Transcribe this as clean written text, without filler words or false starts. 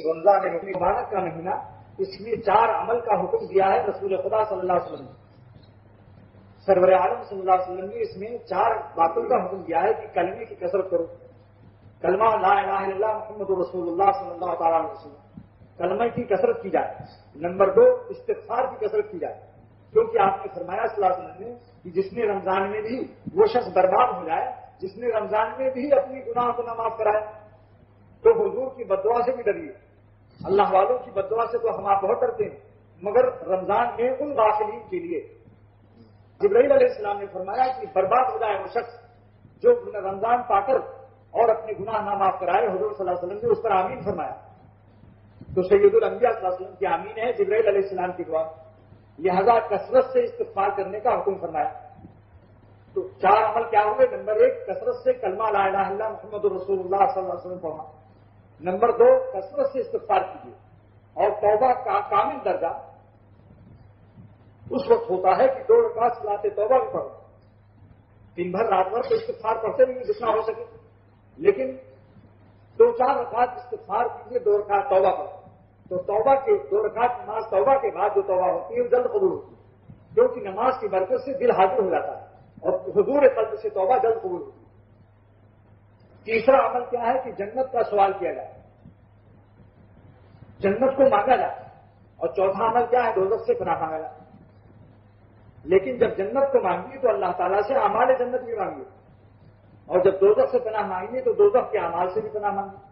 رمضان مبارک کا مہینہ، اس لیے 4 عمل کا حکم دیا ہے رسول خدا صلی اللہ علیہ وسلم. سرور عالم صلی اللہ علیہ وسلم نے اس میں 4 باتوں کا حکم دیا ہے کہ کلمے کی کثرت کرو. کلمہ لا الہ الا اللہ محمد رسول اللہ صلی اللہ تعالیٰ علیہ وسلم، کلمہ کی کثرت کی جائے. نمبر 2 استغفار کی کثرت کی جائے، کیونکہ آپ نے فرمایا صلی اللہ علیہ وسلم نے کہ جس نے رمضان میں بھی وہ شخص برباد ہو جائے جس نے رمضان میں بھی اپنی گناہ کو نہ معاف کرائے. تو حضور کی بددعا سے بھی ڈریے. اللہ والوں کی بددعا سے تو ہم آپ بہت ڈرتے ہیں، مگر رمضان میں ان غافلین کے لیے جبرائیل علیہ السلام نے فرمایا کہ برباد ہو جائے وہ شخص جو رمضان پا کر اور اپنے گناہ نہ معاف کرائے. حضور صلی اللہ علیہ وسلم نے اس پر آمین فرمایا. تو سید الانبیاء صلی اللہ علیہ وسلم کی آمین ہے جبرائیل علیہ السلام کی دعا. لہذا کثرت سے استغفار کرنے کا حکم فرمایا. تو 4 عمل کیا ہوئے؟ نمبر 1 کثرت سے کلمہ لا الہ الا اللہ محمد رسول اللہ صلی اللہ علیہ وسلم پڑھنا. نمبر 2 کثرت سے استغفار کیجیے. اور توبہ کا کامل درجہ اس وقت ہوتا ہے کہ 2 رکعت صلاۃ توبہ بھی پڑھو. دن بھر رات بھر تو استغفار پڑھتے رہیے جتنا ہو سکے، لیکن 2-4 رکعت استغفار کیجیے، 2 رکعت توبہ پڑھو. تو توبہ کے 2 رکعت نماز توبہ کے بعد جو توبہ ہوتی ہے وہ جلد قبول ہوتی ہے، کیونکہ نماز کی برکت سے دل حاضر ہو جاتا ہے اور حضور قلب سے توبہ جلد قبول ہوتی ہے. تیسرا عمل کیا ہے کہ جنت کا سوال کیا جائے، جنت کو مانگا جائے. اور چوتھا عمل کیا ہے؟ دوزخ سے پناہ مانگا جائے. لیکن جب جنت کو مانگیے تو اللہ تعالیٰ سے اعمال جنت بھی مانگیے، اور جب دوزخ سے پناہ مانگیے تو دوزخ کے اعمال سے بھی پناہ مانگیے.